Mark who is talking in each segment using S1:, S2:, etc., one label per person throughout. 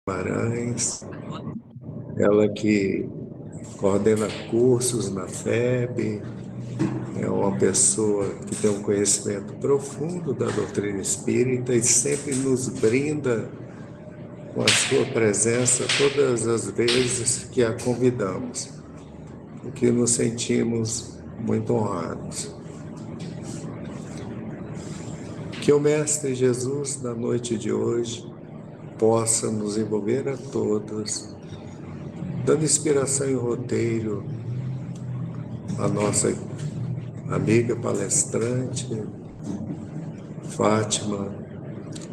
S1: Guimarães, ela que coordena cursos na FEB, é uma pessoa que tem um conhecimento profundo da doutrina espírita e sempre nos brinda com a sua presença todas as vezes que a convidamos, o que nos sentimos muito honrados. Que o Mestre Jesus, na noite de hoje, possa nos envolver a todos, dando inspiração e roteiro à nossa amiga palestrante, Fátima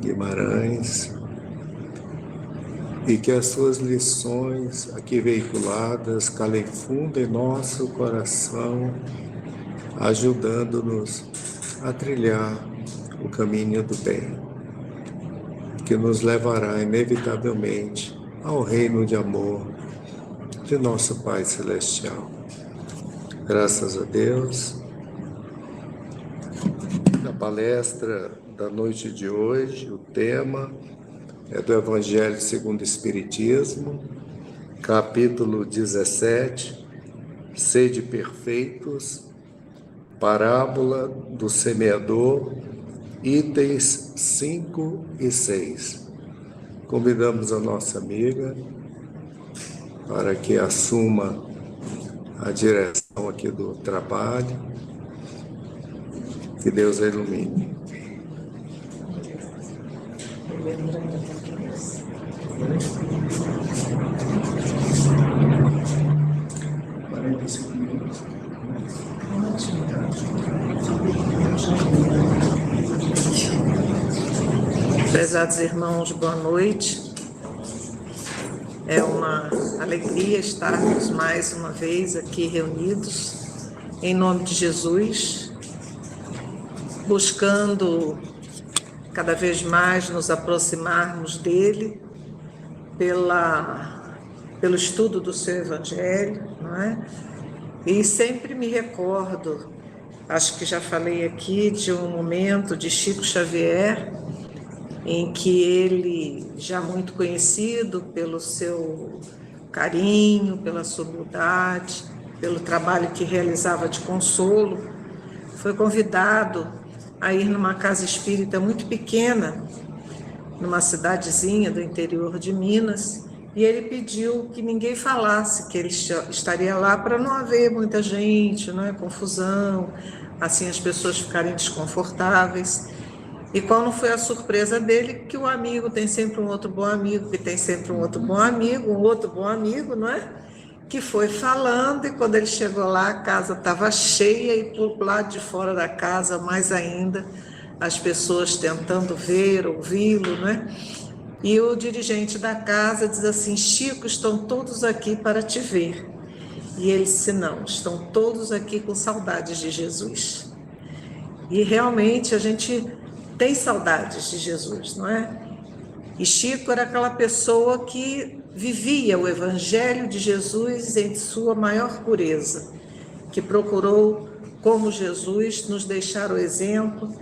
S1: Guimarães, e que as suas lições aqui veiculadas calem fundo em nosso coração, ajudando-nos a trilhar o caminho do bem, que nos levará inevitavelmente ao reino de amor de nosso Pai Celestial. Graças a Deus. Na palestra da noite de hoje, o tema é do Evangelho segundo o Espiritismo, capítulo 17, Sede perfeitos, parábola do semeador, itens 5 e 6. Convidamos a nossa amiga para que assuma a direção aqui do trabalho. Que Deus a ilumine.
S2: Prezados irmãos, boa noite. É uma alegria estarmos mais uma vez aqui reunidos, em nome de Jesus, buscando cada vez mais nos aproximarmos dele pelo estudo do seu Evangelho, não é? E sempre me recordo, acho que já falei aqui, de um momento de Chico Xavier, em que ele, já muito conhecido pelo seu carinho, pela sua humildade, pelo trabalho que realizava de consolo, foi convidado a ir numa casa espírita muito pequena, numa cidadezinha do interior de Minas, e ele pediu que ninguém falasse que ele estaria lá para não haver muita gente, não é? Confusão, assim as pessoas ficarem desconfortáveis. E qual não foi a surpresa dele? Que o amigo tem sempre um outro bom amigo, que tem sempre um outro bom amigo, um outro bom amigo, não é? Que foi falando, e quando ele chegou lá, a casa estava cheia, e por lado de fora da casa, mais ainda, as pessoas tentando ver, ouvi-lo, não é? E o dirigente da casa diz assim: Chico, estão todos aqui para te ver. E ele disse: não, estão todos aqui com saudades de Jesus. E realmente a gente tem saudades de Jesus, não é? E Chico era aquela pessoa que vivia o Evangelho de Jesus em sua maior pureza, que procurou, como Jesus, nos deixar o exemplo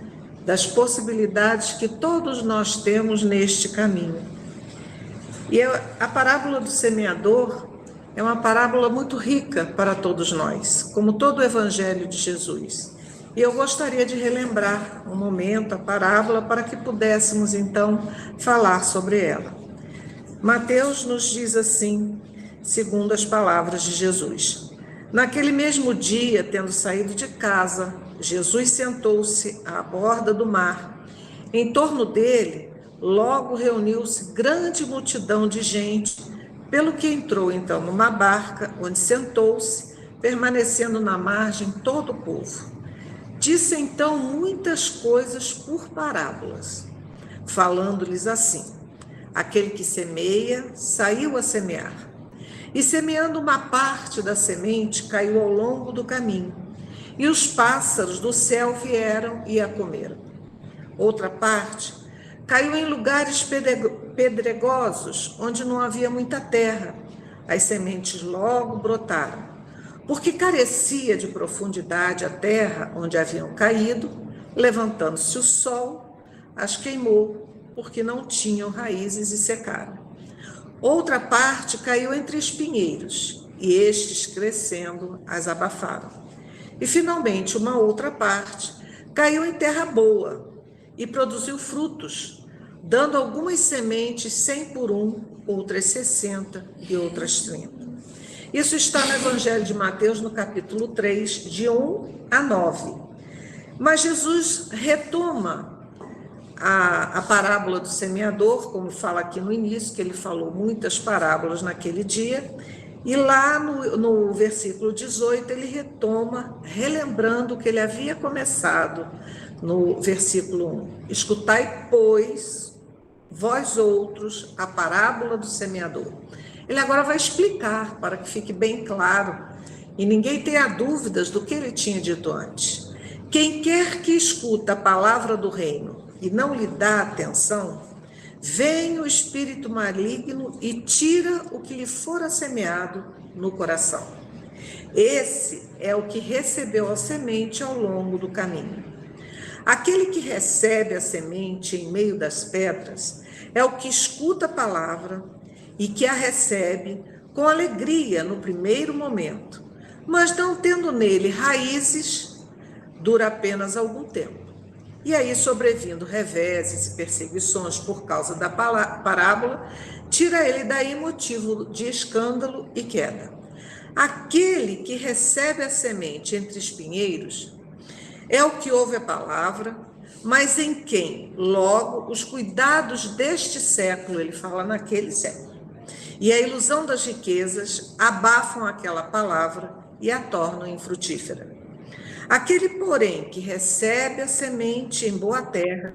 S2: das possibilidades que todos nós temos neste caminho. E a parábola do semeador é uma parábola muito rica para todos nós, como todo o Evangelho de Jesus. E eu gostaria de relembrar um momento a parábola para que pudéssemos, então, falar sobre ela. Mateus nos diz assim, segundo as palavras de Jesus: naquele mesmo dia, tendo saído de casa, Jesus sentou-se à borda do mar. Em torno dele, logo reuniu-se grande multidão de gente, pelo que entrou, então, numa barca, onde sentou-se, permanecendo na margem todo o povo. Disse então muitas coisas por parábolas, falando-lhes assim: aquele que semeia, saiu a semear. E semeando uma parte da semente, caiu ao longo do caminho, e os pássaros do céu vieram e a comeram. Outra parte caiu em lugares pedregosos, onde não havia muita terra. As sementes logo brotaram. Porque carecia de profundidade a terra onde haviam caído, levantando-se o sol, as queimou, porque não tinham raízes e secaram. Outra parte caiu entre espinheiros, e estes, crescendo, as abafaram. E, finalmente, uma outra parte caiu em terra boa e produziu frutos, dando algumas sementes 100 por um, outras 60 e outras 30. Isso está no Evangelho de Mateus, no capítulo 3, de 1 a 9. Mas Jesus retoma a parábola do semeador, como fala aqui no início, que ele falou muitas parábolas naquele dia, e lá no versículo 18 ele retoma, relembrando o que ele havia começado no versículo 1. Escutai, pois, vós outros, a parábola do semeador. Ele agora vai explicar, para que fique bem claro, e ninguém tenha dúvidas do que ele tinha dito antes. Quem quer que escuta a palavra do reino e não lhe dá atenção, vem o espírito maligno e tira o que lhe fora semeado no coração. Esse é o que recebeu a semente ao longo do caminho. Aquele que recebe a semente em meio das pedras é o que escuta a palavra e que a recebe com alegria no primeiro momento, mas não tendo nele raízes, dura apenas algum tempo. E aí, sobrevindo reveses e perseguições por causa da parábola, tira ele daí motivo de escândalo e queda. Aquele que recebe a semente entre espinheiros é o que ouve a palavra, mas em quem, logo, os cuidados deste século, ele fala naquele século, e a ilusão das riquezas abafam aquela palavra e a tornam infrutífera. Aquele, porém, que recebe a semente em boa terra,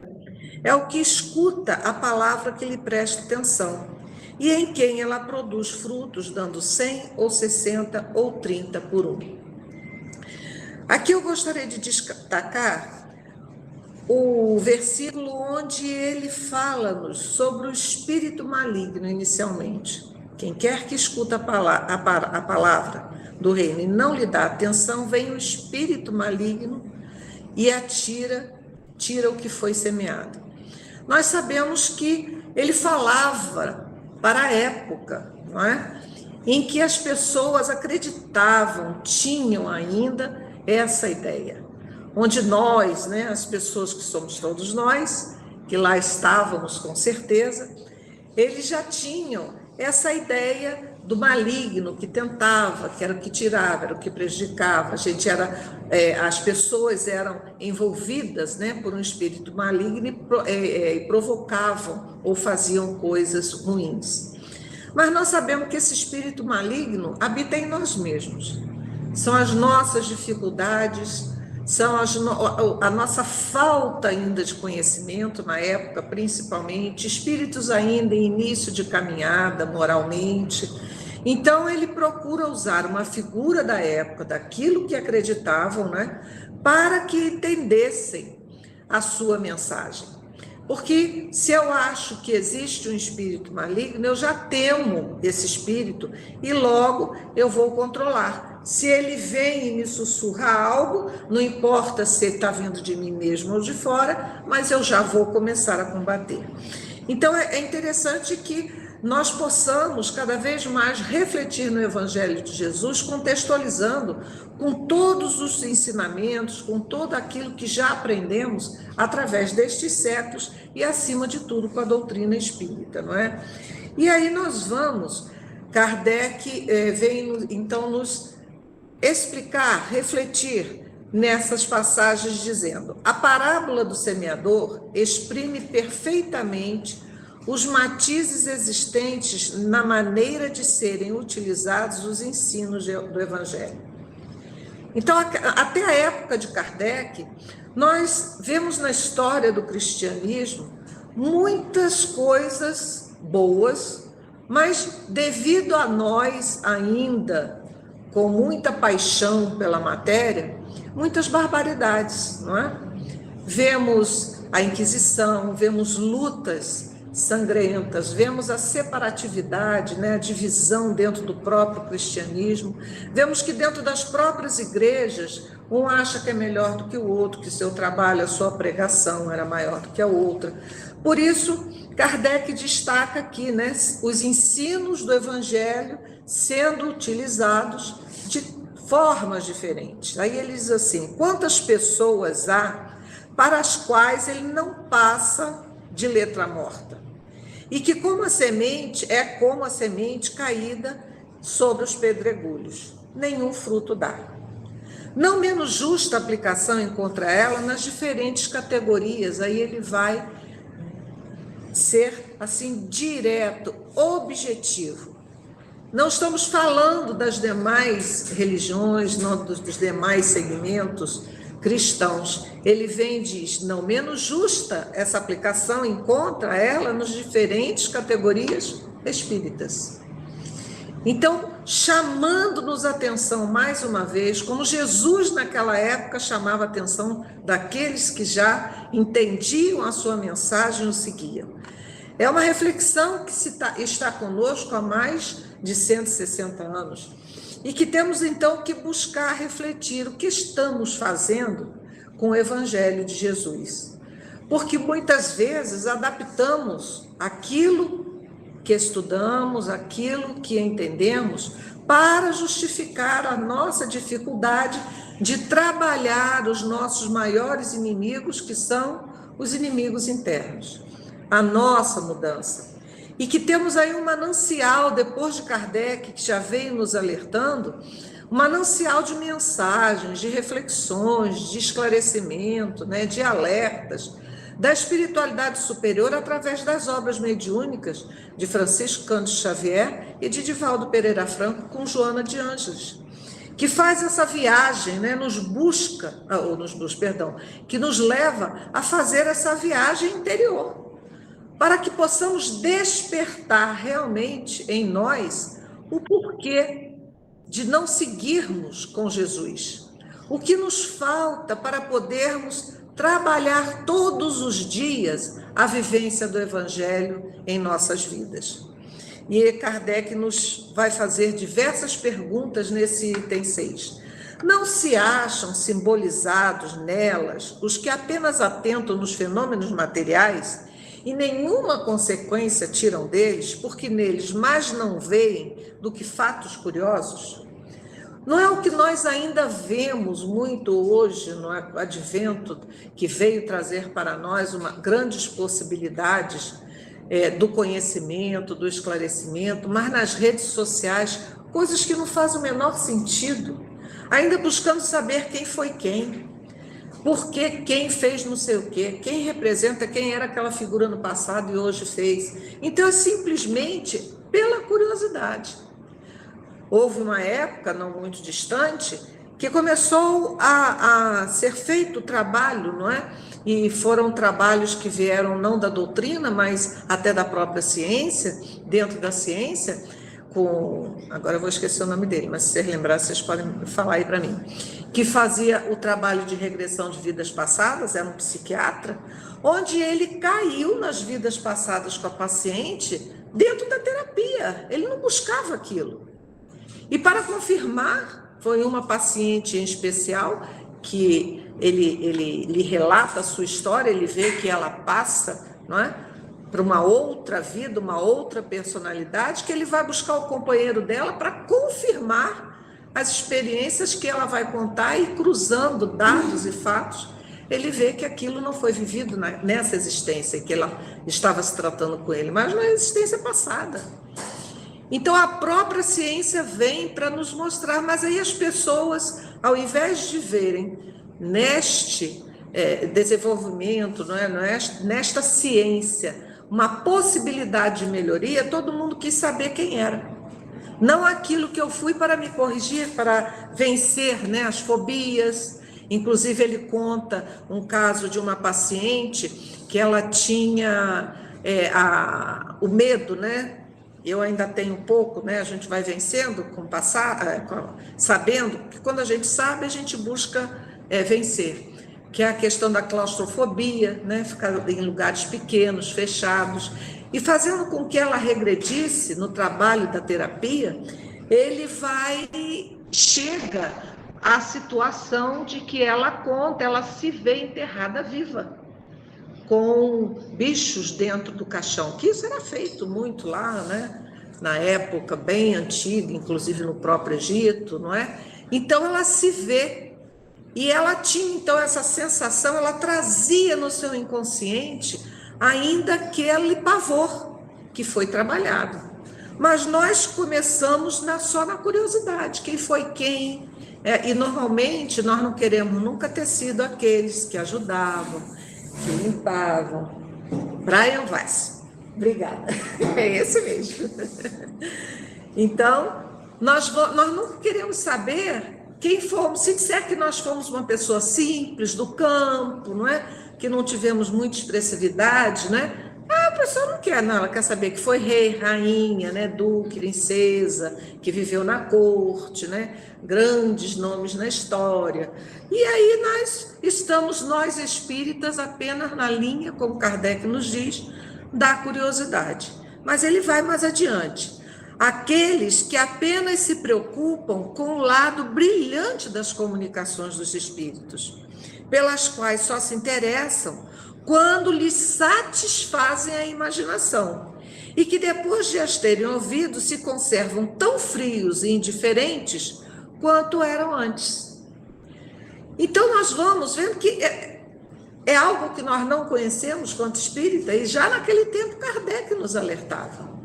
S2: é o que escuta a palavra que lhe presta atenção, e em quem ela produz frutos, dando 100 ou 60 ou 30 por um. Aqui eu gostaria de destacar o versículo onde ele fala-nos sobre o espírito maligno inicialmente. Quem quer que escuta a palavra do reino e não lhe dá atenção, vem o espírito maligno e tira o que foi semeado. Nós sabemos que ele falava para a época, não é? Em que as pessoas acreditavam, tinham ainda essa ideia. Onde nós, né, as pessoas que somos todos nós, que lá estávamos com certeza, eles já tinham essa ideia do maligno que tentava, que era o que tirava, era o que prejudicava. As pessoas eram envolvidas, né, por um espírito maligno e provocavam ou faziam coisas ruins. Mas nós sabemos que esse espírito maligno habita em nós mesmos. São as nossas dificuldades, são a nossa falta ainda de conhecimento na época, principalmente, espíritos ainda em início de caminhada moralmente. Então ele procura usar uma figura da época, daquilo que acreditavam, né, para que entendessem a sua mensagem. Porque se eu acho que existe um espírito maligno, eu já temo esse espírito e logo eu vou controlar. Se ele vem e me sussurra algo, não importa se está vindo de mim mesmo ou de fora, mas eu já vou começar a combater. Então é interessante que nós possamos cada vez mais refletir no Evangelho de Jesus, contextualizando com todos os ensinamentos, com todo aquilo que já aprendemos através destes séculos e, acima de tudo, com a doutrina espírita, não é? E aí nós vamos, Kardec vem então nos explicar, refletir nessas passagens dizendo: a parábola do semeador exprime perfeitamente os matizes existentes na maneira de serem utilizados os ensinos do Evangelho. Então, até a época de Kardec, nós vemos na história do cristianismo muitas coisas boas, mas devido a nós ainda, com muita paixão pela matéria, muitas barbaridades, não é? Vemos a Inquisição, vemos lutas sangrentas, vemos a separatividade, né, a divisão dentro do próprio cristianismo, vemos que dentro das próprias igrejas Um acha que é melhor do que o outro, que seu trabalho, a sua pregação era maior do que a outra. Por isso, Kardec destaca aqui, né, os ensinos do Evangelho sendo utilizados de formas diferentes. Aí ele diz assim: quantas pessoas há para as quais ele não passa de letra morta? E que como a semente caída sobre os pedregulhos, nenhum fruto dá. Não menos justa aplicação encontra ela nas diferentes categorias. Aí ele vai ser assim direto, objetivo. Não estamos falando das demais religiões, não dos demais segmentos cristãos. Ele vem e diz: não menos justa essa aplicação encontra ela nas diferentes categorias espíritas. Então, chamando-nos a atenção mais uma vez, como Jesus naquela época chamava a atenção daqueles que já entendiam a sua mensagem e o seguiam. É uma reflexão que está conosco há mais de 160 anos e que temos então que buscar refletir o que estamos fazendo com o Evangelho de Jesus. Porque muitas vezes adaptamos aquilo que estudamos, aquilo que entendemos, para justificar a nossa dificuldade de trabalhar os nossos maiores inimigos, que são os inimigos internos, a nossa mudança. E que temos aí um manancial, depois de Kardec, que já veio nos alertando, um manancial de mensagens, de reflexões, de esclarecimento, né, de alertas, da espiritualidade superior através das obras mediúnicas de Francisco Cândido Xavier e de Divaldo Pereira Franco com Joana de Ângeles, que faz essa viagem, né, que nos leva a fazer essa viagem interior, para que possamos despertar realmente em nós o porquê de não seguirmos com Jesus, o que nos falta para podermos trabalhar todos os dias a vivência do Evangelho em nossas vidas. E Kardec nos vai fazer diversas perguntas nesse item 6. Não se acham simbolizados nelas os que apenas atentam nos fenômenos materiais e nenhuma consequência tiram deles, porque neles mais não veem do que fatos curiosos? Não é o que nós ainda vemos muito hoje no advento, que veio trazer para nós grandes possibilidades do conhecimento, do esclarecimento, mas nas redes sociais, coisas que não fazem o menor sentido, ainda buscando saber quem foi quem, por que quem fez não sei o quê, quem representa quem era aquela figura no passado e hoje fez. Então é simplesmente pela curiosidade. Houve uma época, não muito distante, que começou a ser feito o trabalho, não é? E foram trabalhos que vieram não da doutrina, mas até da própria ciência, dentro da ciência, agora eu vou esquecer o nome dele, mas se vocês lembrarem, vocês podem falar aí para mim, que fazia o trabalho de regressão de vidas passadas, era um psiquiatra, onde ele caiu nas vidas passadas com a paciente dentro da terapia, ele não buscava aquilo. E para confirmar, foi uma paciente em especial que ele relata a sua história, ele vê que ela passa, não é, para uma outra vida, uma outra personalidade, que ele vai buscar o companheiro dela para confirmar as experiências que ela vai contar e cruzando dados e fatos, ele vê que aquilo não foi vivido nessa existência, que ela estava se tratando com ele, mas na existência passada. Então, a própria ciência vem para nos mostrar, mas aí as pessoas, ao invés de verem neste desenvolvimento, nesta ciência, uma possibilidade de melhoria, todo mundo quis saber quem era. Não aquilo que eu fui para me corrigir, para vencer, né, as fobias. Inclusive, ele conta um caso de uma paciente que ela tinha o medo, né? Eu ainda tenho um pouco, né? A gente vai vencendo sabendo que quando a gente sabe, a gente busca vencer, que é a questão da claustrofobia, né? Ficar em lugares pequenos, fechados, e fazendo com que ela regredisse no trabalho da terapia, ele chega a situação de que ela conta, ela se vê enterrada viva, com bichos dentro do caixão, que isso era feito muito lá, né? Na época bem antiga, inclusive no próprio Egito, não é? Então ela se vê, e ela tinha então essa sensação, ela trazia no seu inconsciente ainda aquele pavor que foi trabalhado. Mas nós começamos só na curiosidade, quem foi quem, e normalmente nós não queremos nunca ter sido aqueles que ajudavam, que limpavam. Brian Weiss, obrigada, é esse mesmo. Então, nós não queremos saber quem fomos, se disser que nós fomos uma pessoa simples, do campo, não é? Que não tivemos muita expressividade, né? A pessoa não quer, não, ela quer saber que foi rei, rainha, né? Duque, princesa, que viveu na corte, né? Grandes nomes na história. E aí nós espíritas, apenas na linha, como Kardec nos diz, da curiosidade. Mas ele vai mais adiante. Aqueles que apenas se preocupam com o lado brilhante das comunicações dos espíritos, pelas quais só se interessam quando lhes satisfazem a imaginação, e que depois de as terem ouvido se conservam tão frios e indiferentes quanto eram antes. Então nós vamos vendo que é algo que nós não conhecemos quanto espírita, e já naquele tempo Kardec nos alertava.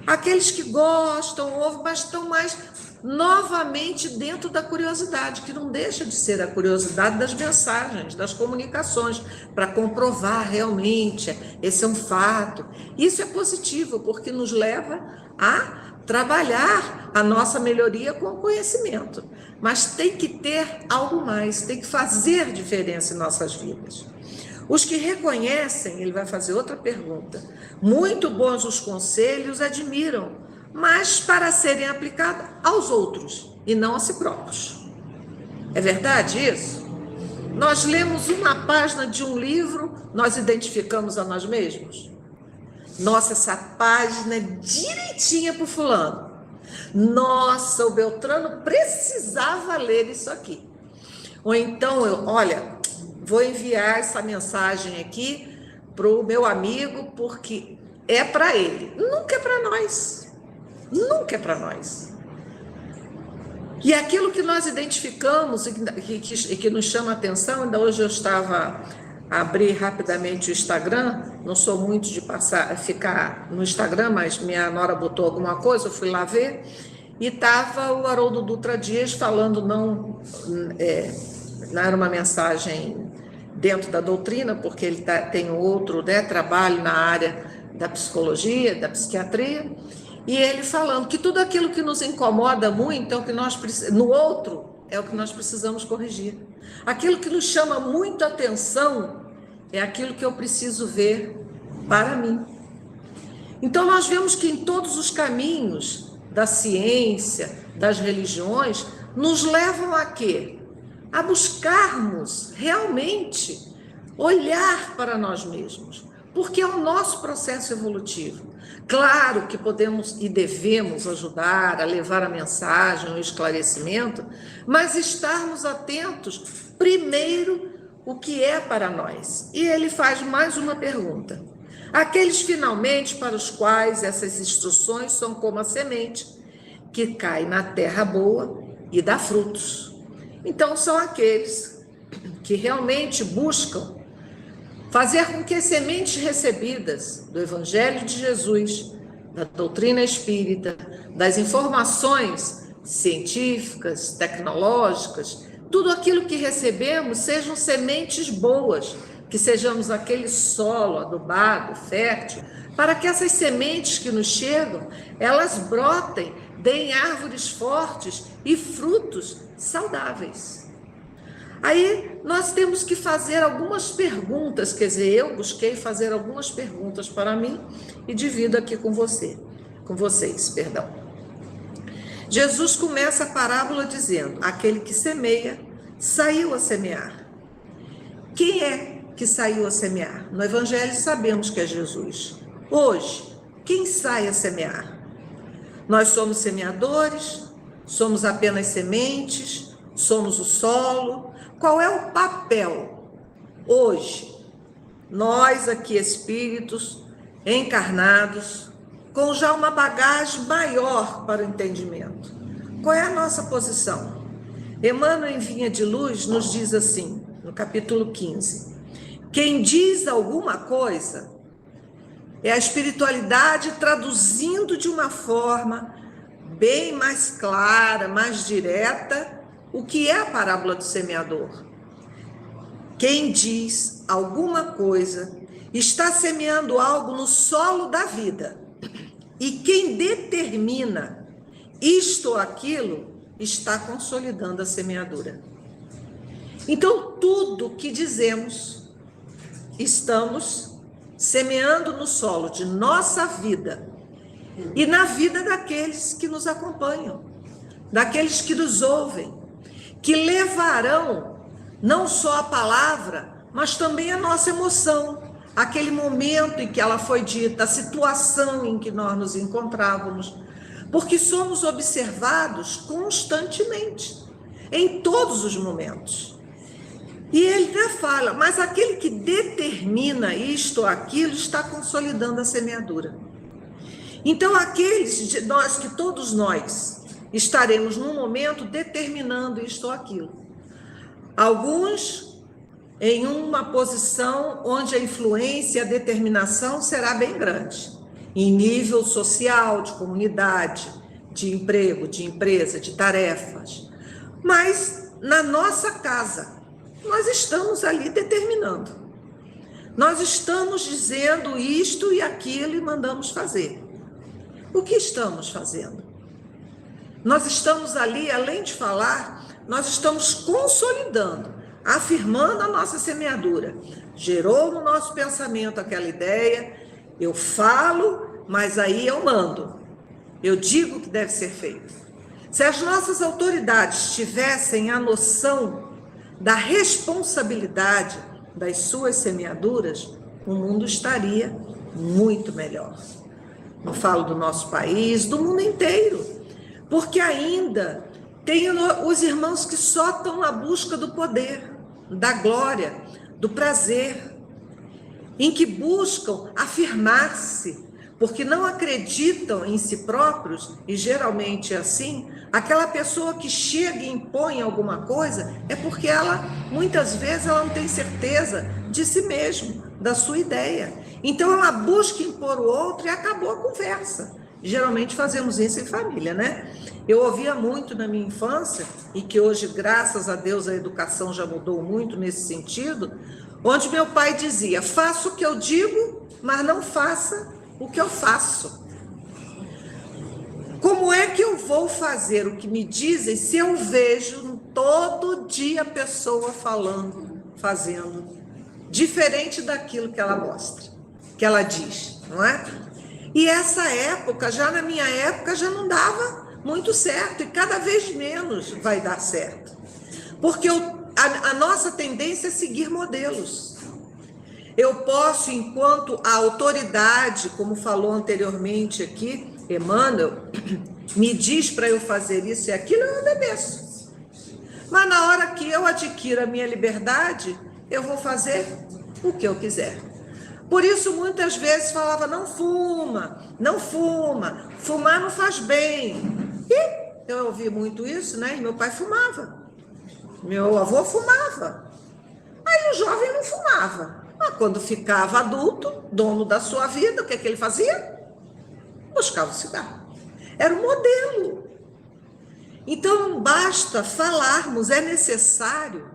S2: Aqueles que gostam, ouvem, mas estão mais novamente dentro da curiosidade, que não deixa de ser a curiosidade das mensagens, das comunicações, para comprovar realmente, esse é um fato. Isso é positivo, porque nos leva a trabalhar a nossa melhoria com o conhecimento. Mas tem que ter algo mais, tem que fazer diferença em nossas vidas. Os que reconhecem, ele vai fazer outra pergunta, muito bons os conselhos, admiram, mas para serem aplicados aos outros e não a si próprios. É verdade isso? Nós lemos uma página de um livro, nós identificamos a nós mesmos? Nossa, essa página é direitinha para o fulano. Nossa, o Beltrano precisava ler isso aqui. Ou então, olha, vou enviar essa mensagem aqui para o meu amigo, porque é para ele. Nunca é para nós. Nunca é para nós. E aquilo que nós identificamos e que nos chama a atenção, ainda hoje eu abri rapidamente o Instagram, não sou muito de ficar no Instagram, mas minha nora botou alguma coisa, eu fui lá ver, e estava o Haroldo Dutra Dias falando, não era uma mensagem dentro da doutrina, porque ele tem outro, né, trabalho na área da psicologia, da psiquiatria, e ele falando que tudo aquilo que nos incomoda muito, no outro, é o que nós precisamos corrigir. Aquilo que nos chama muito atenção é aquilo que eu preciso ver para mim. Então nós vemos que em todos os caminhos da ciência, das religiões, nos levam a quê? A buscarmos realmente olhar para nós mesmos, porque é o nosso processo evolutivo. Claro que podemos e devemos ajudar a levar a mensagem, o esclarecimento, mas estarmos atentos, primeiro, o que é para nós. E ele faz mais uma pergunta. Aqueles finalmente para os quais essas instruções são como a semente, que cai na terra boa e dá frutos. Então, são aqueles que realmente buscam fazer com que as sementes recebidas do Evangelho de Jesus, da doutrina espírita, das informações científicas, tecnológicas, tudo aquilo que recebemos sejam sementes boas, que sejamos aquele solo adubado, fértil, para que essas sementes que nos chegam, elas brotem, deem árvores fortes e frutos saudáveis. Aí nós temos que fazer algumas perguntas, quer dizer, eu busquei fazer algumas perguntas para mim e divido aqui com vocês. Jesus começa a parábola dizendo, aquele que semeia, saiu a semear. Quem é que saiu a semear? No Evangelho sabemos que é Jesus. Hoje, quem sai a semear? Nós somos semeadores? Somos apenas sementes? Somos o solo? Qual é o papel hoje? Nós aqui, espíritos encarnados, com já uma bagagem maior para o entendimento. Qual é a nossa posição? Emmanuel, em Vinha de Luz, nos diz assim, no capítulo 15, quem diz alguma coisa é a espiritualidade traduzindo de uma forma bem mais clara, mais direta, o que é a parábola do semeador. Quem diz alguma coisa está semeando algo no solo da vida. E quem determina isto ou aquilo está consolidando a semeadura. Então, tudo que dizemos, estamos semeando no solo de nossa vida e na vida daqueles que nos acompanham, daqueles que nos ouvem, que levarão não só a palavra, mas também a nossa emoção, aquele momento em que ela foi dita, a situação em que nós nos encontrávamos, porque somos observados constantemente, em todos os momentos. E ele ainda fala, mas aquele que determina isto ou aquilo está consolidando a semeadura. Então, aqueles de nós, que todos nós estaremos num momento determinando isto ou aquilo. Alguns em uma posição onde a influência e a determinação será bem grande, em nível social, de comunidade, de emprego, de empresa, de tarefas. Mas na nossa casa, nós estamos ali determinando. Nós estamos dizendo isto e aquilo e mandamos fazer. O que estamos fazendo? Nós estamos ali, além de falar, nós estamos consolidando, afirmando a nossa semeadura. Gerou no nosso pensamento aquela ideia, eu falo, mas aí eu mando. Eu digo o que deve ser feito. Se as nossas autoridades tivessem a noção da responsabilidade das suas semeaduras, o mundo estaria muito melhor. Não falo do nosso país, do mundo inteiro, porque ainda tem os irmãos que só estão na busca do poder, da glória, do prazer, em que buscam afirmar-se, porque não acreditam em si próprios, e geralmente é assim, aquela pessoa que chega e impõe alguma coisa, é porque ela, muitas vezes, ela não tem certeza de si mesmo, da sua ideia. Então, ela busca impor o outro e acabou a conversa. Geralmente fazemos isso em família, né? Eu ouvia muito na minha infância, e que hoje, graças a Deus, a educação já mudou muito nesse sentido, onde meu pai dizia, faça o que eu digo, mas não faça o que eu faço. Como é que eu vou fazer o que me dizem se eu vejo todo dia a pessoa falando, fazendo, diferente daquilo que ela mostra, que ela diz, não é? E essa época, já na minha época, já não dava muito certo, e cada vez menos vai dar certo. Porque a nossa tendência é seguir modelos. Eu posso, enquanto a autoridade, como falou anteriormente aqui, Emmanuel, me diz para eu fazer isso e aquilo, eu obedeço. Mas na hora que eu adquiro a minha liberdade, eu vou fazer o que eu quiser. Por isso, muitas vezes falava, não fuma, não fuma, fumar não faz bem. E eu ouvi muito isso, né? E meu pai fumava, meu avô fumava. Aí o jovem não fumava. Mas quando ficava adulto, dono da sua vida, o que é que ele fazia? Buscava o cigarro. Era um modelo. Então, não basta falarmos, é necessário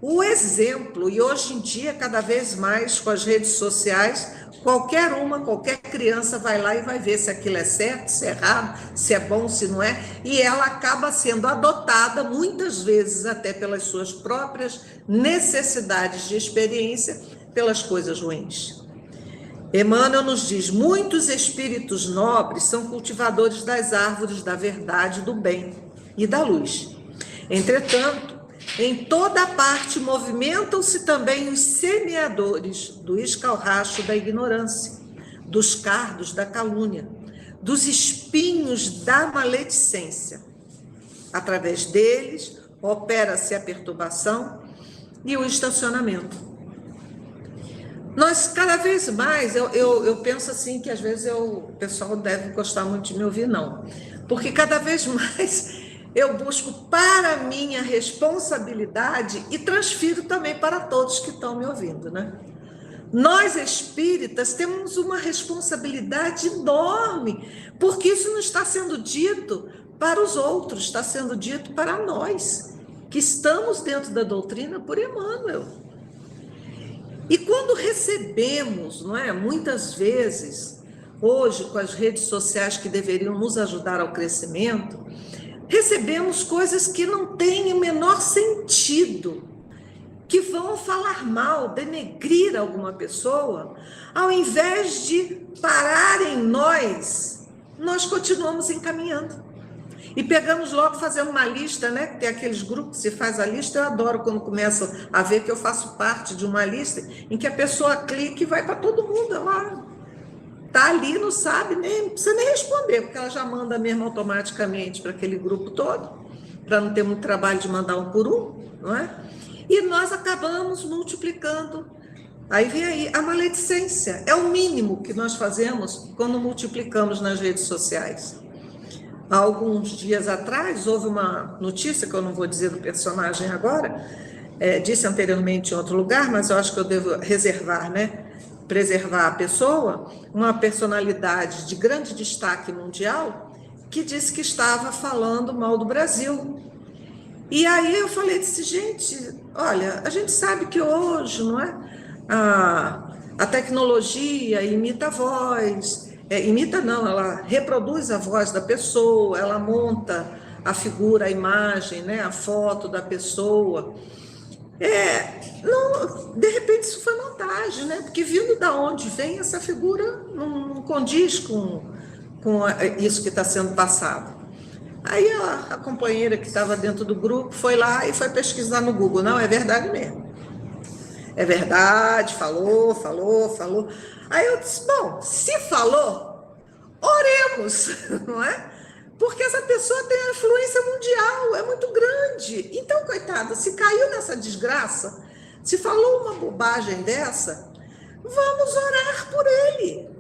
S2: o exemplo. E hoje em dia, cada vez mais, com as redes sociais, qualquer criança vai lá e vai ver se aquilo é certo, se é errado, se é bom, se não é. E ela acaba sendo adotada, muitas vezes, até pelas suas próprias necessidades de experiência, pelas coisas ruins. Emmanuel nos diz, muitos espíritos nobres são cultivadores das árvores da verdade, do bem e da luz. Entretanto, em toda parte movimentam-se também os semeadores do escarracho da ignorância, dos cardos da calúnia, dos espinhos da maledicência. Através deles, opera-se a perturbação e o estacionamento. Nós, cada vez mais, eu penso assim, que às vezes o pessoal deve gostar muito de me ouvir, não. Porque cada vez mais eu busco para mim a responsabilidade e transfiro também para todos que estão me ouvindo, né? Nós, espíritas, temos uma responsabilidade enorme, porque isso não está sendo dito para os outros, está sendo dito para nós, que estamos dentro da doutrina por Emmanuel. E quando recebemos, não é, muitas vezes, hoje com as redes sociais que deveriam nos ajudar ao crescimento, recebemos coisas que não têm o menor sentido, que vão falar mal, denegrir alguma pessoa, ao invés de parar em nós continuamos encaminhando. E pegamos logo, fazendo uma lista, né? Tem aqueles grupos que se faz a lista, eu adoro quando começam a ver que eu faço parte de uma lista em que a pessoa clica e vai para todo mundo, ela está ali, não sabe, nem precisa nem responder, porque ela já manda mesmo automaticamente para aquele grupo todo, para não ter muito trabalho de mandar um por um, não é? E nós acabamos multiplicando. Aí vem aí a maledicência, é o mínimo que nós fazemos quando multiplicamos nas redes sociais. Há alguns dias atrás, houve uma notícia, que eu não vou dizer do personagem agora, disse anteriormente em outro lugar, mas eu acho que eu devo reservar, né? Preservar a pessoa, uma personalidade de grande destaque mundial, que disse que estava falando mal do Brasil. E aí eu falei, disse, gente, olha, a gente sabe que hoje, não é? A tecnologia imita a voz, imita não, ela reproduz a voz da pessoa, ela monta a figura, a imagem, né, a foto da pessoa. Não, de repente isso foi montagem, né? Porque vindo da onde vem essa figura não condiz com isso que está sendo passado. Aí a companheira que estava dentro do grupo foi lá e foi pesquisar no Google. Não, é verdade mesmo. É verdade, falou. Aí eu disse, bom, se falou, oremos, não é? Porque essa pessoa tem uma influência mundial, é muito grande. Então, coitada, se caiu nessa desgraça, se falou uma bobagem dessa, vamos orar por ele.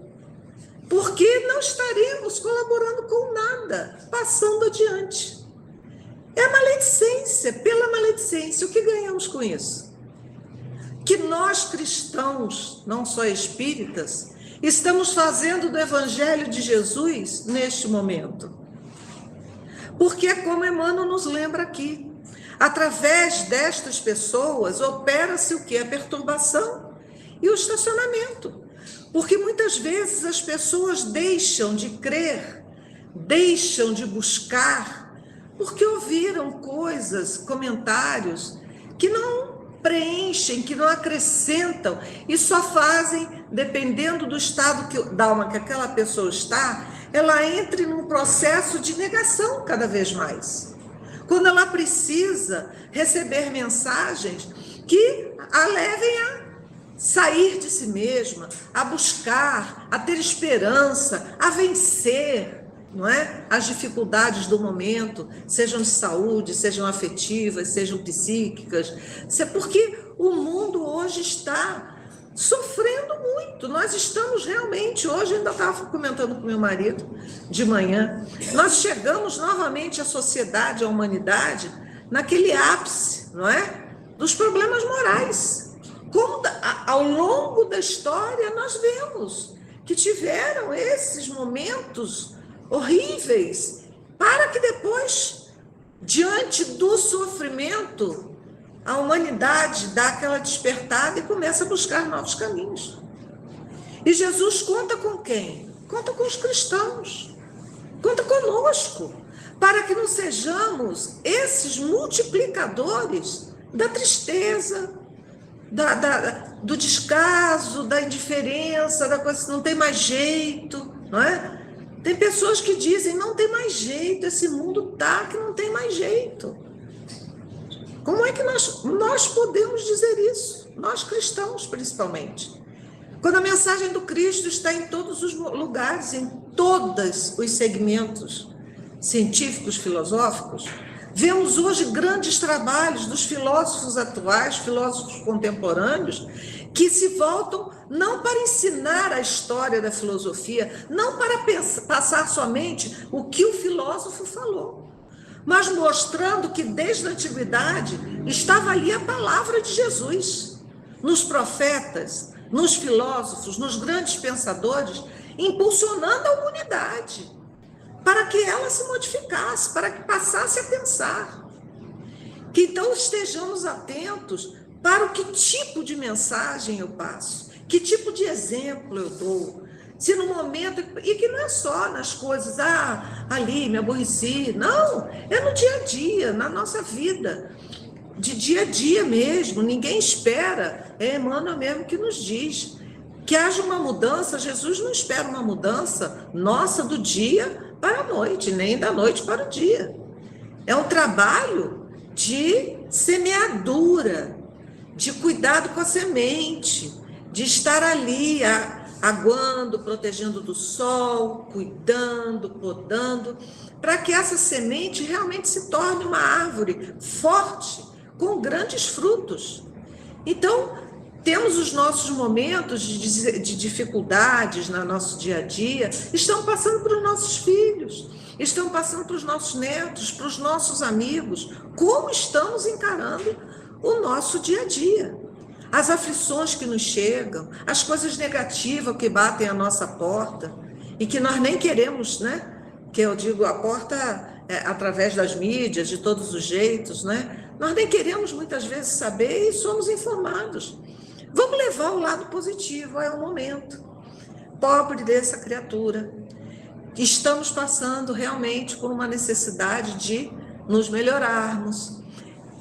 S2: Porque não estaremos colaborando com nada, passando adiante. É a maledicência, pela maledicência. O que ganhamos com isso? Que nós cristãos, não só espíritas, estamos fazendo do Evangelho de Jesus neste momento. Porque é como Emmanuel nos lembra aqui. Através destas pessoas, opera-se o que? A perturbação e o estacionamento. Porque muitas vezes as pessoas deixam de crer, deixam de buscar, porque ouviram coisas, comentários, que não preenchem, que não acrescentam, e só fazem, dependendo do estado da alma que aquela pessoa está, ela entre num processo de negação cada vez mais. Quando ela precisa receber mensagens que a levem a sair de si mesma, a buscar, a ter esperança, a vencer, não é? As dificuldades do momento, sejam de saúde, sejam afetivas, sejam psíquicas, porque o mundo hoje está sofrendo muito. Nós estamos realmente, hoje ainda estava comentando com meu marido de manhã, nós chegamos novamente à sociedade, à humanidade, naquele ápice, não é? Dos problemas morais. Como ao longo da história nós vemos que tiveram esses momentos horríveis, para que depois, diante do sofrimento, a humanidade dá aquela despertada e começa a buscar novos caminhos. E Jesus conta com quem? Conta com os cristãos, conta conosco, para que não sejamos esses multiplicadores da tristeza, do descaso, da indiferença, da coisa que não tem mais jeito, não é? Tem pessoas que dizem, não tem mais jeito, esse mundo tá que não tem mais jeito. Como é que nós podemos dizer isso? Nós cristãos, principalmente. Quando a mensagem do Cristo está em todos os lugares, em todos os segmentos científicos, filosóficos, Vemos hoje grandes trabalhos dos filósofos atuais, filósofos contemporâneos, que se voltam não para ensinar a história da filosofia, não para passar somente o que o filósofo falou, mas mostrando que desde a antiguidade estava ali a palavra de Jesus, nos profetas, nos filósofos, nos grandes pensadores, impulsionando a humanidade, para que ela se modificasse, para que passasse a pensar. Que então estejamos atentos para o que tipo de mensagem eu passo, que tipo de exemplo eu dou. Se no momento, e que não é só nas coisas, ali me aborreci, não, é no dia a dia, na nossa vida, de dia a dia mesmo, ninguém espera, é Emmanuel mesmo que nos diz, que haja uma mudança. Jesus não espera uma mudança nossa do dia para a noite, nem da noite para o dia. É um trabalho de semeadura, de cuidado com a semente, de estar ali aguando, protegendo do sol, cuidando, podando, para que essa semente realmente se torne uma árvore forte, com grandes frutos. Então, temos os nossos momentos de dificuldades no nosso dia a dia, estão passando para os nossos filhos, estão passando para os nossos netos, para os nossos amigos. Como estamos encarando o nosso dia a dia? As aflições que nos chegam, as coisas negativas que batem à nossa porta e que nós nem queremos, né? Que eu digo, a porta através das mídias, de todos os jeitos, né? Nós nem queremos muitas vezes saber e somos informados. Vamos levar o lado positivo, é o momento. Pobre dessa criatura. Estamos passando realmente por uma necessidade de nos melhorarmos.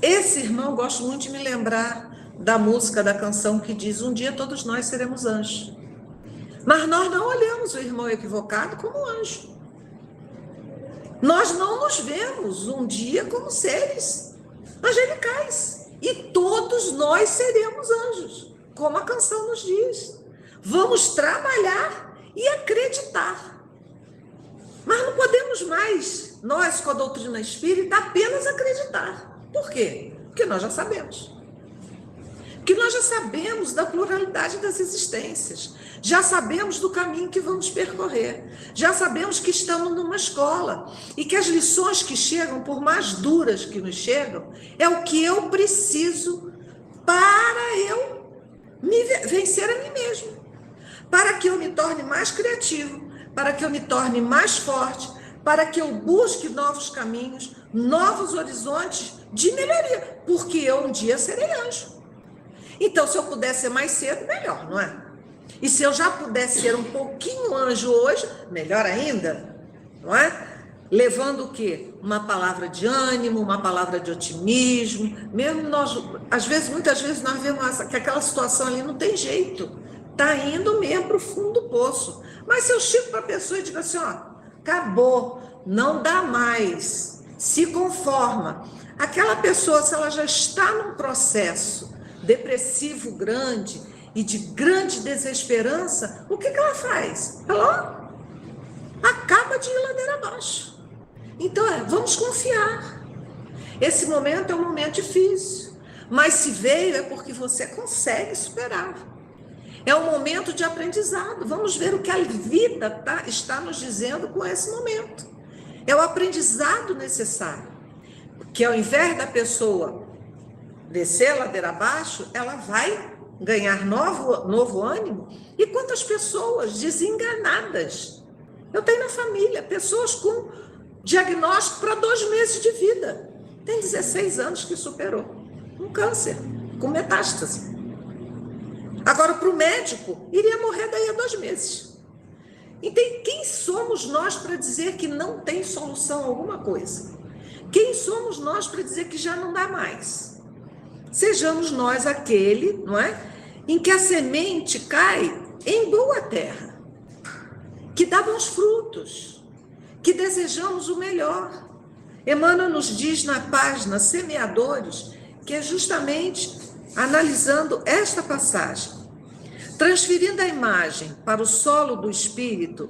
S2: Esse irmão, gosto muito de me lembrar da música, da canção que diz: um dia todos nós seremos anjos. Mas nós não olhamos o irmão equivocado como anjo. Nós não nos vemos um dia como seres angelicais. E todos nós seremos anjos, como a canção nos diz. Vamos trabalhar e acreditar. Mas não podemos mais, nós com a doutrina espírita, apenas acreditar. Por quê? Porque nós já sabemos. Porque nós já sabemos da pluralidade das existências, já sabemos do caminho que vamos percorrer, já sabemos que estamos numa escola e que as lições que chegam, por mais duras que nos chegam, é o que eu preciso para eu vencer a mim mesmo, para que eu me torne mais criativo, para que eu me torne mais forte, para que eu busque novos caminhos, novos horizontes de melhoria, porque eu um dia serei anjo. Então, se eu puder ser mais cedo, melhor, não é? E se eu já puder ser um pouquinho anjo hoje, melhor ainda, não é? Levando o quê? Uma palavra de ânimo, uma palavra de otimismo. Mesmo nós, muitas vezes nós vemos que aquela situação ali não tem jeito. Está indo mesmo para o fundo do poço. Mas se eu chego para a pessoa e digo assim, acabou, não dá mais, se conforma. Aquela pessoa, se ela já está num processo depressivo grande e de grande desesperança, o que ela faz? Ela acaba de ir ladeira abaixo. Então, vamos confiar. Esse momento é um momento difícil, mas se veio é porque você consegue superar. É um momento de aprendizado. Vamos ver o que a vida está nos dizendo com esse momento. É o aprendizado necessário. Que ao invés da pessoa descer a ladeira abaixo, ela vai ganhar novo ânimo. E quantas pessoas desenganadas. Eu tenho na família pessoas com diagnóstico para 2 meses de vida. Tem 16 anos que superou um câncer, com metástase. Agora, para o médico, iria morrer daí a 2 meses. Então, quem somos nós para dizer que não tem solução alguma coisa? Quem somos nós para dizer que já não dá mais? Sejamos nós aquele, não é? Em que a semente cai em boa terra, que dá bons frutos, que desejamos o melhor. Emmanuel nos diz na página Semeadores, que é justamente analisando esta passagem, transferindo a imagem para o solo do espírito,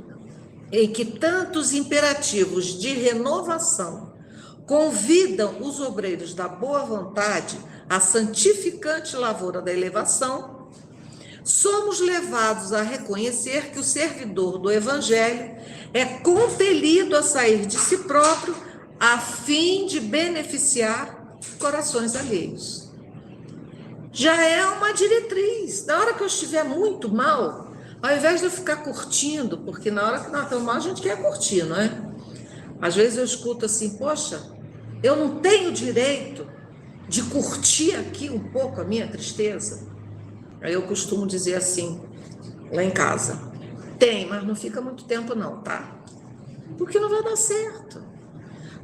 S2: em que tantos imperativos de renovação convidam os obreiros da boa vontade à santificante lavoura da elevação, somos levados a reconhecer que o servidor do Evangelho é compelido a sair de si próprio a fim de beneficiar corações alheios. Já é uma diretriz. Na hora que eu estiver muito mal, ao invés de eu ficar curtindo, porque na hora que nós estamos mal, a gente quer curtir, não é? Às vezes eu escuto assim, poxa, eu não tenho direito de curtir aqui um pouco a minha tristeza. Aí eu costumo dizer assim, lá em casa, tem, mas não fica muito tempo não, tá? Porque não vai dar certo.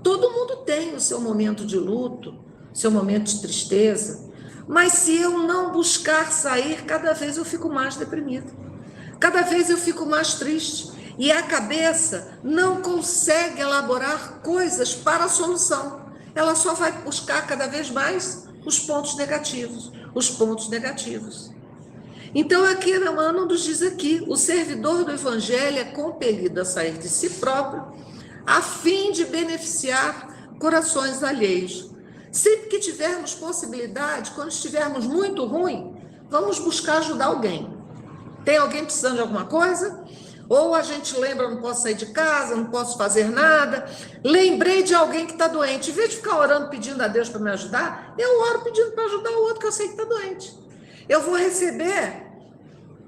S2: Todo mundo tem o seu momento de luto, seu momento de tristeza, mas se eu não buscar sair, cada vez eu fico mais deprimida. Cada vez eu fico mais triste. E a cabeça não consegue elaborar coisas para a solução. Ela só vai buscar cada vez mais os pontos negativos. Os pontos negativos. Então, aqui Emmanuel nos diz aqui, o servidor do Evangelho é compelido a sair de si próprio a fim de beneficiar corações alheios. Sempre que tivermos possibilidade, quando estivermos muito ruim, vamos buscar ajudar alguém. Tem alguém precisando de alguma coisa? Ou a gente lembra, não posso sair de casa, não posso fazer nada. Lembrei de alguém que está doente. Em vez de ficar orando pedindo a Deus para me ajudar, eu oro pedindo para ajudar o outro que eu sei que está doente. Eu vou receber,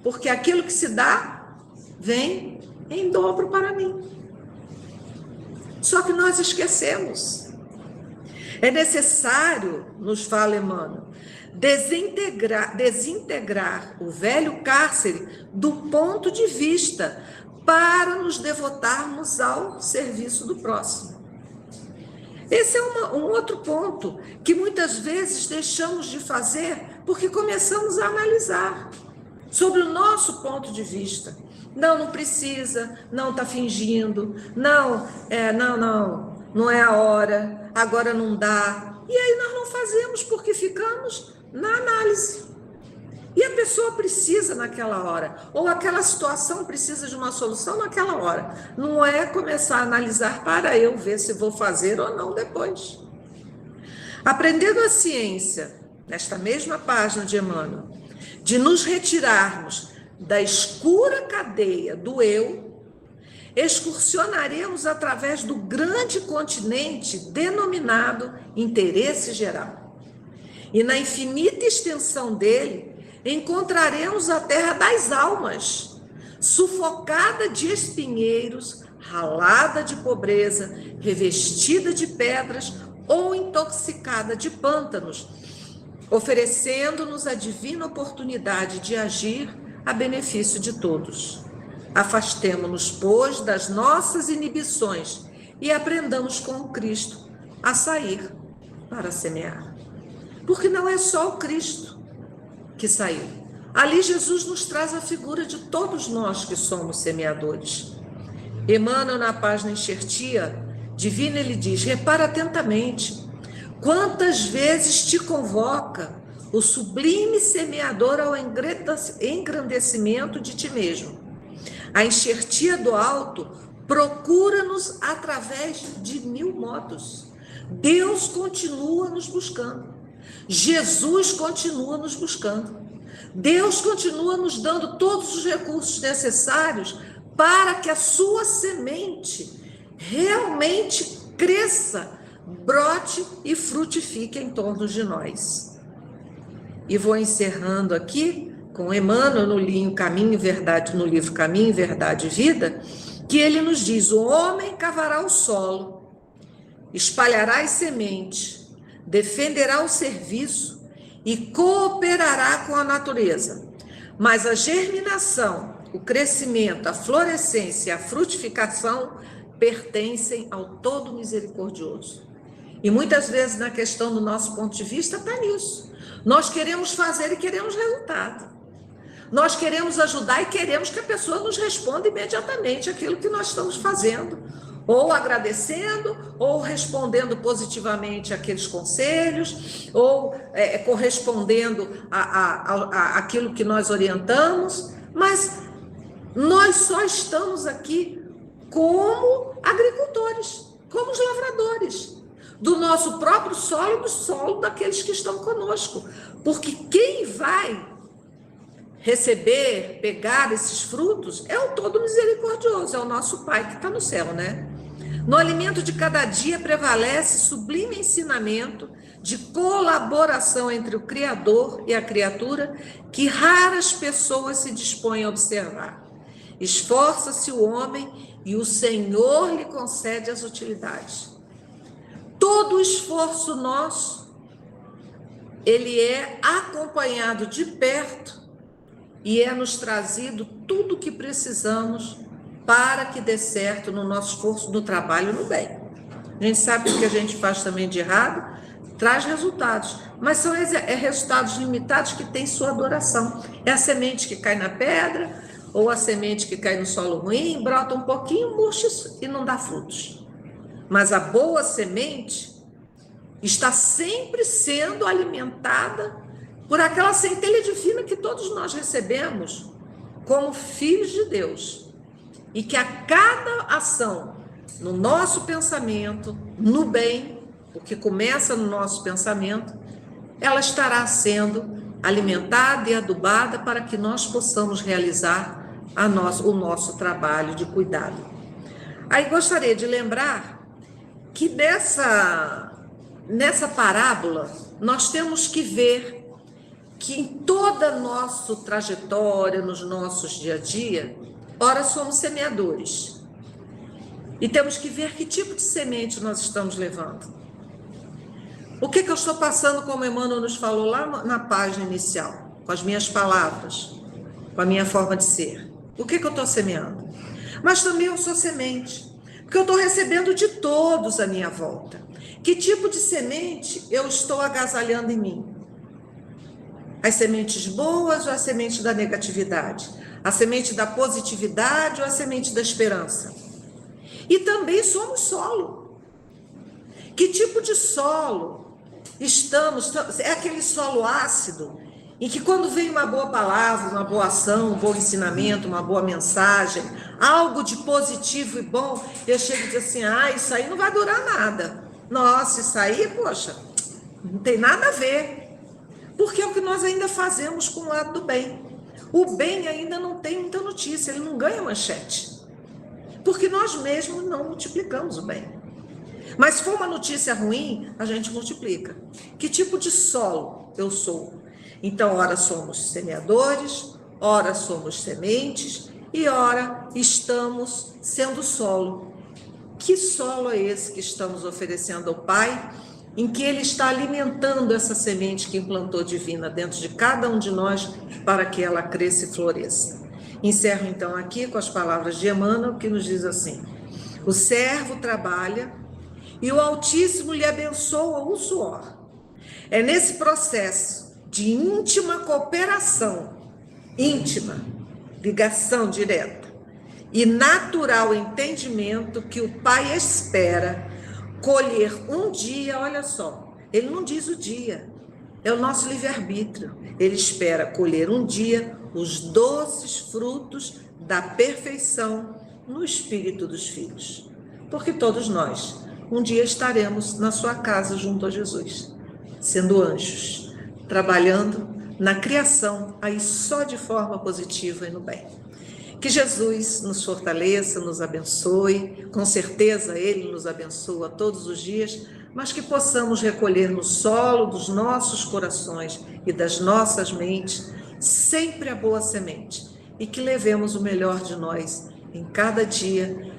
S2: porque aquilo que se dá, vem em dobro para mim. Só que nós esquecemos. É necessário, nos fala Emmanuel, desintegrar o velho cárcere do ponto de vista para nos devotarmos ao serviço do próximo. Esse é um outro ponto que muitas vezes deixamos de fazer porque começamos a analisar sobre o nosso ponto de vista. Não precisa, não está fingindo, não é a hora, agora não dá. E aí nós não fazemos porque ficamos na análise. E a pessoa precisa naquela hora, ou aquela situação precisa de uma solução naquela hora. Não é começar a analisar para eu ver se vou fazer ou não depois. Aprendendo a ciência, nesta mesma página de Emmanuel, de nos retirarmos da escura cadeia do eu, excursionaremos através do grande continente denominado interesse geral. E na infinita extensão dele, encontraremos a terra das almas, sufocada de espinheiros, ralada de pobreza, revestida de pedras ou intoxicada de pântanos, oferecendo-nos a divina oportunidade de agir a benefício de todos. Afastemo-nos, pois, das nossas inibições e aprendamos com o Cristo a sair para semear. Porque não é só o Cristo que saiu. Ali Jesus nos traz a figura de todos nós que somos semeadores. Emmanuel, na página enxertia divina, ele diz: repara atentamente, quantas vezes te convoca o sublime semeador ao engrandecimento de ti mesmo. A enxertia do alto procura-nos através de 1000 modos. Deus continua nos buscando. Jesus continua nos buscando. Deus continua nos dando todos os recursos necessários para que a sua semente realmente cresça, brote e frutifique em torno de nós. E vou encerrando aqui com Emmanuel no livro Caminho e Verdade e Vida, que ele nos diz: o homem cavará o solo, espalhará as sementes, defenderá o serviço e cooperará com a natureza. Mas a germinação, o crescimento, a florescência e a frutificação pertencem ao Todo Misericordioso. E muitas vezes, na questão do nosso ponto de vista, está nisso. Nós queremos fazer e queremos resultado. Nós queremos ajudar e queremos que a pessoa nos responda imediatamente aquilo que nós estamos fazendo, ou agradecendo, ou respondendo positivamente aqueles conselhos, ou correspondendo àquilo que nós orientamos, mas nós só estamos aqui como agricultores, como os lavradores, do nosso próprio solo e do solo daqueles que estão conosco. Porque quem vai receber, pegar esses frutos é o todo misericordioso, é o nosso Pai que está no céu, né? No alimento de cada dia prevalece sublime ensinamento de colaboração entre o Criador e a criatura que raras pessoas se dispõem a observar. Esforça-se o homem e o Senhor lhe concede as utilidades. Todo o esforço nosso, ele é acompanhado de perto e é nos trazido tudo o que precisamos para que dê certo no nosso esforço, no trabalho, no bem. A gente sabe que o que a gente faz também de errado traz resultados, mas são resultados limitados que têm sua adoração. É a semente que cai na pedra, ou a semente que cai no solo ruim, brota um pouquinho, murcha e não dá frutos. Mas a boa semente está sempre sendo alimentada por aquela centelha divina que todos nós recebemos como filhos de Deus. E que a cada ação, no nosso pensamento, no bem, o que começa no nosso pensamento, ela estará sendo alimentada e adubada para que nós possamos realizar o nosso trabalho de cuidado. Aí gostaria de lembrar que nessa parábola nós temos que ver que em toda a nossa trajetória, nos nossos dia a dia, ora somos semeadores. E temos que ver que tipo de semente nós estamos levando. O que eu estou passando, como Emmanuel nos falou lá na página inicial, com as minhas palavras, com a minha forma de ser. O que eu estou semeando? Mas também eu sou semente, porque eu estou recebendo de todos à minha volta. Que tipo de semente eu estou agasalhando em mim? As sementes boas ou a semente da negatividade? A semente da positividade ou a semente da esperança? E também somos solo. Que tipo de solo estamos? É aquele solo ácido, em que quando vem uma boa palavra, uma boa ação, um bom ensinamento, uma boa mensagem, algo de positivo e bom, eu chego e digo assim, isso aí não vai durar nada. Nossa, isso aí, poxa, não tem nada a ver. Porque é o que nós ainda fazemos com o lado do bem. O bem ainda não tem muita notícia, ele não ganha manchete. Porque nós mesmos não multiplicamos o bem. Mas se for uma notícia ruim, a gente multiplica. Que tipo de solo eu sou? Então, ora somos semeadores, ora somos sementes e ora estamos sendo solo. Que solo é esse que estamos oferecendo ao Pai, em que Ele está alimentando essa semente que implantou divina dentro de cada um de nós para que ela cresça e floresça? Encerro então aqui com as palavras de Emmanuel, que nos diz assim: o servo trabalha e o Altíssimo lhe abençoa o suor. É nesse processo de íntima cooperação, íntima, ligação direta e natural entendimento que o Pai espera colher um dia, olha só, ele não diz o dia, é o nosso livre-arbítrio, ele espera colher um dia os doces frutos da perfeição no espírito dos filhos, porque todos nós um dia estaremos na sua casa junto a Jesus, sendo anjos, trabalhando na criação, aí só de forma positiva e no bem. Que Jesus nos fortaleça, nos abençoe, com certeza Ele nos abençoa todos os dias, mas que possamos recolher no solo dos nossos corações e das nossas mentes sempre a boa semente e que levemos o melhor de nós em cada dia,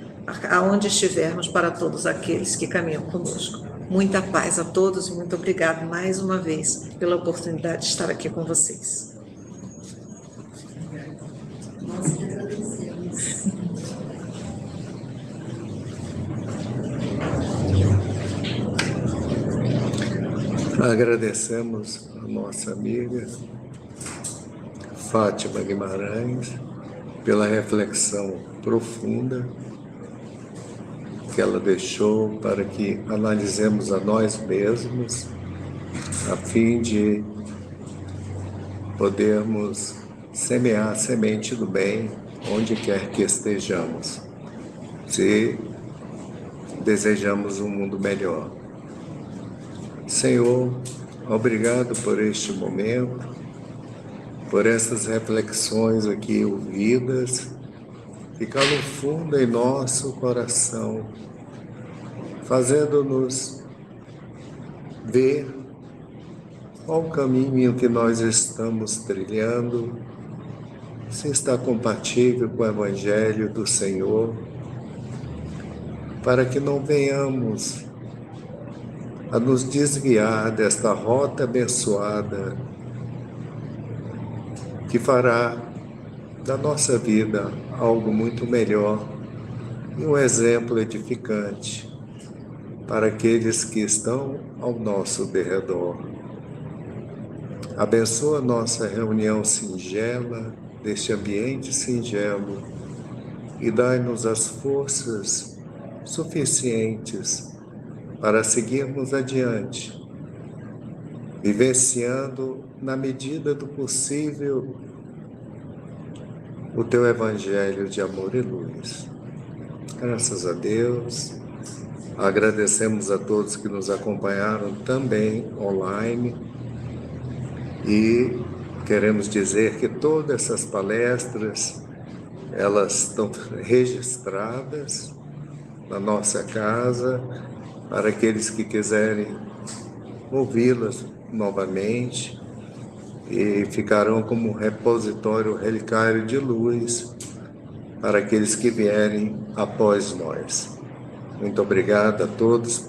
S2: aonde estivermos, para todos aqueles que caminham conosco. Muita paz a todos e muito obrigado mais uma vez pela oportunidade de estar aqui com vocês.
S3: Nós que agradecemos.
S1: Agradecemos a nossa amiga Fátima Guimarães pela reflexão profunda que ela deixou para que analisemos a nós mesmos, a fim de podermos semear a semente do bem onde quer que estejamos, se desejamos um mundo melhor. Senhor, obrigado por este momento, por essas reflexões aqui ouvidas, que calam fundo em nosso coração, fazendo-nos ver qual o caminho que nós estamos trilhando, se está compatível com o Evangelho do Senhor, para que não venhamos a nos desviar desta rota abençoada que fará da nossa vida algo muito melhor e um exemplo edificante para aqueles que estão ao nosso derredor. Abençoa nossa reunião singela, deste ambiente singelo, e dai-nos as forças suficientes para seguirmos adiante, vivenciando, na medida do possível, o Teu Evangelho de amor e luz. Graças a Deus, agradecemos a todos que nos acompanharam também online e queremos dizer que todas essas palestras, elas estão registradas na nossa casa, para aqueles que quiserem ouvi-las novamente, e ficarão como um repositório relicário de luz para aqueles que vierem após nós. Muito obrigado a todos.